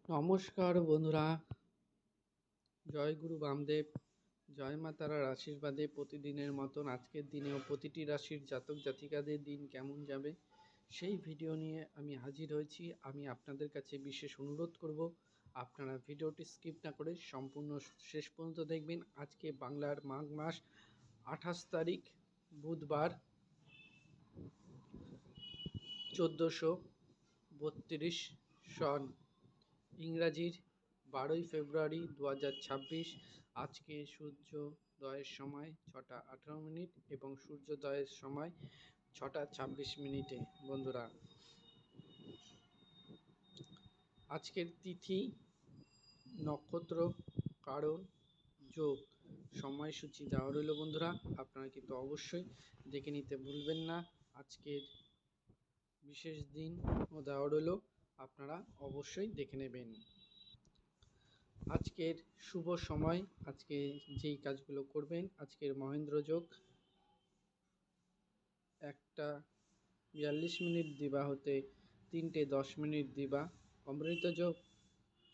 নমস্কার বন্ধুরা, জয় গুরু বামদেব, জয় মা তারার আশীর্বাদে প্রতিদিনের মতন আজকের দিনেও প্রতিটি রাশির জাতক জাতিকাদের দিন কেমন যাবে সেই ভিডিও নিয়ে আমি হাজির হয়েছি। আমি আপনাদের কাছে বিশেষ অনুরোধ করব, আপনারা ভিডিওটি স্কিপ না করে সম্পূর্ণ শেষ পর্যন্ত দেখবেন। আজকে বাংলার মাঘ মাস 28 তারিখ বুধবার, 1432 সন, ইংরাজির 12ই ফেব্রুয়ারি 2026। আজকে সূর্যোদয়ের সময় 6টা 18 মিনিট এবং সূর্যোদয়ের সময় 6টা 26 মিনিটে। বন্ধুরা, আজকের তিথি, নক্ষত্র, কারণ, যোগ, সময়সূচি দেওয়া রইল। বন্ধুরা, আপনারা কিন্তু অবশ্যই দেখে নিতে ভুলবেন না। আজকের বিশেষ দিন ও দেওয়া রইল, আপনারা অবশ্যই দেখে নেবেন। আজকের শুভ সময়, আজকে যেই কাজগুলো করবেন, আজকের মহেন্দ্র যোগ 1টা 42 মিনিট দিবা হতে 3টে 10 মিনিট দিবা। অমৃত যোগ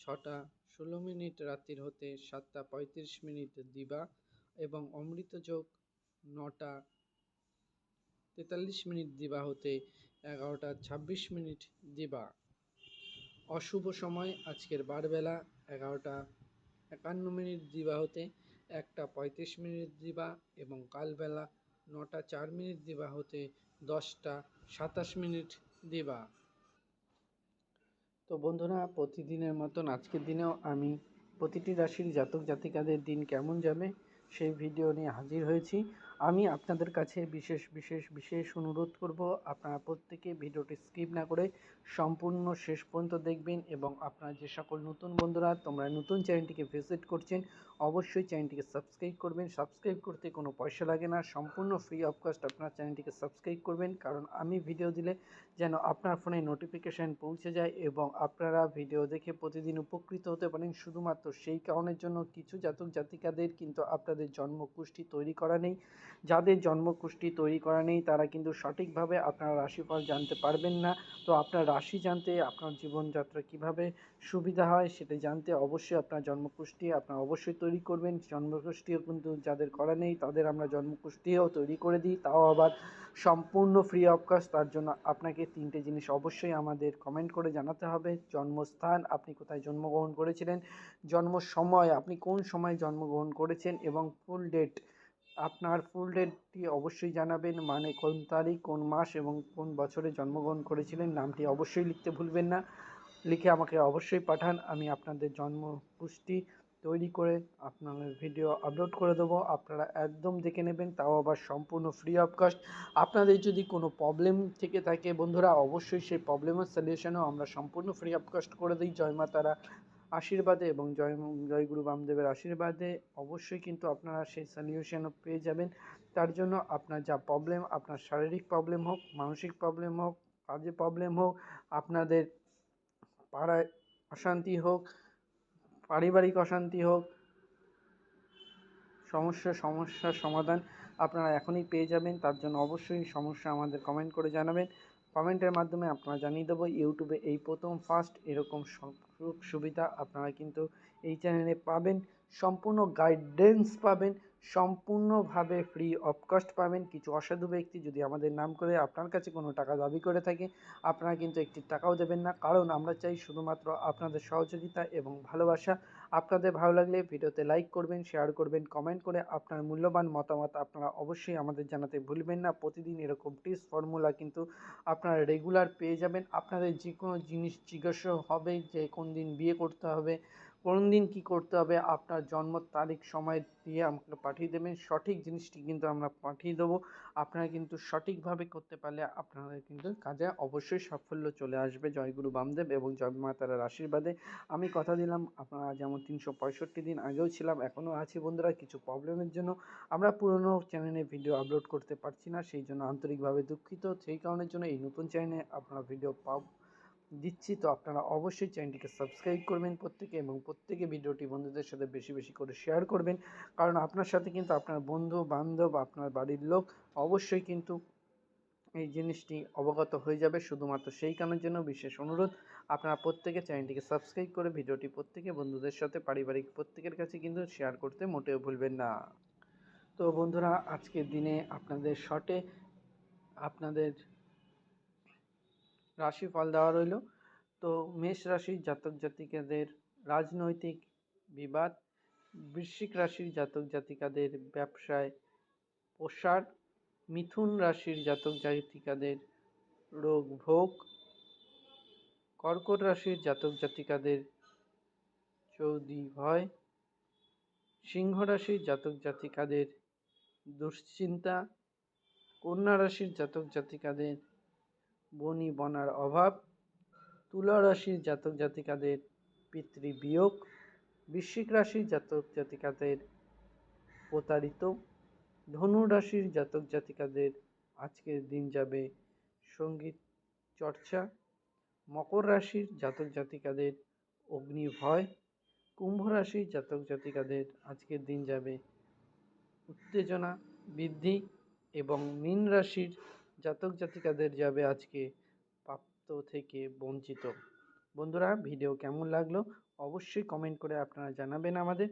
6টা 16 মিনিট রাত্রির হতে 7টা 35 মিনিট দিবা এবং অমৃত যোগ 9টা 43 মিনিট দিবা হতে 11টা 26 মিনিট দিবা। অশুভ সময় আজকের বারবেলা 11টা 51 মিনিট দিবা হতে 1টা 35 মিনিট দিবা এবং কালবেলা 9টা 4 মিনিট দিবা হতে 10টা 27 মিনিট দিবা। তো বন্ধুরা, প্রতিদিনের মতন আজকের দিনেও আমি প্রতিটি রাশির জাতক জাতিকাদের দিন কেমন যাবে সেই ভিডিও নিয়ে হাজির হয়েছি। আমি আপনাদের কাছে বিশেষ অনুরোধ করব, আপনারা প্রত্যেকে ভিডিওটি স্কিপ না করে সম্পূর্ণ শেষ পর্যন্ত দেখবেন এবং আপনারা যে সকল নতুন বন্ধুরা তোমরা নতুন চ্যানেলটিকে ভিজিট করছেন, অবশ্যই চ্যানেলটিকে সাবস্ক্রাইব করবেন। সাবস্ক্রাইব করতে কোনো পয়সা লাগে না, সম্পূর্ণ ফ্রি অফ কস্ট আপনার চ্যানেলটিকে সাবস্ক্রাইব করবেন, কারণ আমি ভিডিও দিলে যেন আপনার ফোনে নোটিফিকেশান পৌঁছে যায় এবং আপনারা ভিডিও দেখে প্রতিদিন উপকৃত হতে পারেন। শুধুমাত্র সেই কারণের জন্য কিছু জাতক জাতিকাদের কিন্তু আপনাদের জন্মকুষ্ঠি তৈরি করা নেই। যাদের জন্মকুষ্ঠি তৈরি করা নেই তারা কিন্তু সঠিকভাবে আপনার রাশিফল জানতে পারবেন না। তো আপনার রাশি জানতে, আপনার জীবনযাত্রা কিভাবে সুবিধা হয় সেটা জানতে অবশ্যই আপনার জন্মকুষ্ঠি আপনার অবশ্যই তৈরি করবেন। জন্মকুষ্ঠিও কিন্তু যাদের করা নেই তাদের আমরা জন্মকুষ্ঠিও তৈরি করে দিই, তাও আবার সম্পূর্ণ ফ্রি অফ কস্ট। তার জন্য আপনাকে 3টে জিনিস অবশ্যই আমাদের কমেন্ট করে জানাতে হবে: জন্মস্থান, আপনি কোথায় জন্মগ্রহণ করেছিলেন; জন্ম সময়, আপনি কোন সময় জন্মগ্রহণ করেছেন; এবং ফুল ডেট, আপনার ফুল ডেটটি অবশ্যই জানাবেন, মানে কোন তারিখ, কোন মাস এবং কোন বছরে জন্মগ্রহণ করেছিলেন। নামটি অবশ্যই লিখতে ভুলবেন না, লিখে আমাকে অবশ্যই পাঠান। আমি আপনাদের জন্মকুষ্ঠি তৈরি করে আপনাদের ভিডিও আপলোড করে দেবো, আপনারা একদম দেখে নেবেন, তাও আবার সম্পূর্ণ ফ্রি অফ কস্ট। আপনাদের যদি কোনো প্রবলেম থেকে থাকে বন্ধুরা, অবশ্যই সেই প্রবলেমের সলিউশনও আমরা সম্পূর্ণ ফ্রি অফ কস্ট করে দিই। জয় মা তারা আশীর্বাদে এবং জয় গুরু বামদেবের আশীর্বাদে অবশ্যই কিন্তু আপনারা সেই সলিউশনও পেয়ে যাবেন। তার জন্য আপনার যা প্রবলেম, আপনার শারীরিক প্রবলেম হোক, মানসিক প্রবলেম হোক, কাজে প্রবলেম হোক, আপনাদের পাড়ায় অশান্তি হোক, পারিবারিক অশান্তি হোক, সমস্যার সমাধান আপনারা এখনই পেয়ে যাবেন। তার জন্য অবশ্যই সমস্যা আমাদের কমেন্ট করে জানাবেন। কমেন্টের মাধ্যমে আপনারা জানিয়ে দেবো। ইউটিউবে এই প্রথম ফার্স্ট এরকম সুযোগ সুবিধা আপনারা কিন্তু এই চ্যানেলে পাবেন। সম্পূর্ণ গাইডেন্স পাবেন, সম্পূর্ণভাবে ফ্রি অফ কস্ট পাবেন। কিছু অসাধু ব্যক্তি যদি আমাদের নাম করে আপনার কাছে কোনো টাকা দাবি করে থাকে, আপনারা কিন্তু একটি টাকাও দেবেন না, কারণ আমরা চাই শুধুমাত্র আপনাদের সহযোগিতা এবং ভালোবাসা। আপনাদের ভালো লাগলে ভিডিওতে লাইক করবেন, শেয়ার করবেন, কমেন্ট করে আপনার মূল্যবান মতামত আপনারা অবশ্যই আমাদের জানাতে ভুলবেন না। প্রতিদিন এরকম টিপস ফর্মুলা কিন্তু আপনারা রেগুলার পেয়ে যাবেন। আপনাদের যে কোনো জিনিস জিজ্ঞাসা হবে যে কোন দিন বিয়ে করতে হবে, কোন দিন কী করতে হবে, আপনার জন্ম তারিখ সময় দিয়ে আমাকে পাঠিয়ে দেবেন, সঠিক জিনিসটি কিন্তু আমরা পাঠিয়ে দেবো। আপনারা কিন্তু সঠিকভাবে করতে পারলে আপনাদের কিন্তু কাজে অবশ্যই সাফল্য চলে আসবে। জয়গুরু বামদেব এবং জয় মা তারার আশীর্বাদে আমি কথা দিলাম, আপনারা যেমন 365 দিন আগেও ছিলাম, এখনও আছি বন্ধুরা। কিছু প্রবলেমের জন্য আমরা পুরনো চ্যানেলে ভিডিও আপলোড করতে পারছি না, সেই জন্য আন্তরিকভাবে দুঃখিত। সেই কারণের জন্য এই নতুন চ্যানেলে আপনারা ভিডিও দিচ্ছি। তো আপনারা অবশ্যই চ্যানেলটিকে সাবস্ক্রাইব করবেন প্রত্যেকে, এবং প্রত্যেকে ভিডিওটি বন্ধুদের সাথে বেশি করে শেয়ার করবেন, কারণ আপনার সাথে কিন্তু আপনার বন্ধু বান্ধব, আপনার বাড়ির লোক অবশ্যই কিন্তু এই জিনিসটি অবগত হয়ে যাবে। শুধুমাত্র সেই কারণের জন্য বিশেষ অনুরোধ, আপনারা প্রত্যেকে চ্যানেলটিকে সাবস্ক্রাইব করে ভিডিওটি প্রত্যেকে বন্ধুদের সাথে পারিবারিক প্রত্যেকের কাছে কিন্তু শেয়ার করতে মোটেও ভুলবেন না। তো বন্ধুরা, আজকের দিনে আপনাদের শর্টে আপনাদের রাশিফল দেওয়া রইল। তো মেষ রাশির জাতক জাতিকাদের রাজনৈতিক বিবাদ, বৃশ্চিক রাশির জাতক জাতিকাদের ব্যবসায় প্রসার, মিথুন রাশির জাতক জাতিকাদের রোগ ভোগ, কর্কট রাশির জাতক জাতিকাদের চৌদি ভয়, সিংহ রাশির জাতক জাতিকাদের দুশ্চিন্তা, কন্যা রাশির জাতক জাতিকাদের বনি বনার অভাব, তুলা রাশির জাতক জাতিকাদের পিতৃবিয়োগ, বৃশ্চিক রাশির জাতক জাতিকাদের প্রতারিত, ধনু রাশির জাতক জাতিকাদের আজকের দিন যাবে সঙ্গীত চর্চা, মকর রাশির জাতক জাতিকাদের অগ্নি ভয়, কুম্ভ রাশির জাতক জাতিকাদের আজকের দিন যাবে উত্তেজনা বৃদ্ধি এবং মীন রাশির জাতক জাতিকাদের যাবে আজকে প্রাপ্ত থেকে বঞ্চিত। বন্ধুরা, ভিডিও কেমন লাগলো অবশ্যই কমেন্ট করে আপনারা জানাবেন। আমাদের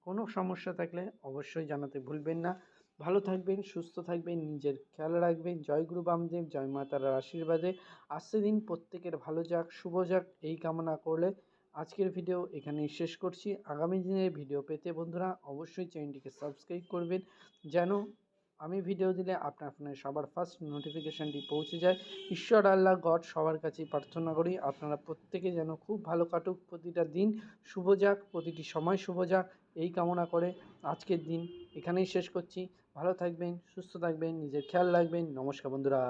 কোনো সমস্যা থাকলে অবশ্যই জানাতে ভুলবেন না। ভালো থাকবেন, সুস্থ থাকবেন, নিজের খেয়াল রাখবেন। জয় গুরু বামদেব, জয় মা তারার আশীর্বাদে আজকের দিন প্রত্যেকের ভালো যাক, শুভ যাক, এই কামনা করলে আজকের ভিডিও এখানেই শেষ করছি। আগামী দিনের ভিডিও পেতে বন্ধুরা অবশ্যই চ্যানেলটিকে সাবস্ক্রাইব করবেন, যেন আমি ভিডিও দিলে আপনার ফোনে সবার ফার্স্ট নোটিফিকেশানটি পৌঁছে যায়। ঈশ্বর আল্লাহ গড সবার কাছেই প্রার্থনা করি আপনারা প্রত্যেকে যেন খুব ভালো কাটুক, প্রতিটা দিন শুভ যাক, প্রতিটি সময় শুভ যাক, এই কামনা করে আজকের দিন এখানেই শেষ করছি। ভালো থাকবেন, সুস্থ থাকবেন, নিজের খেয়াল রাখবেন। নমস্কার বন্ধুরা।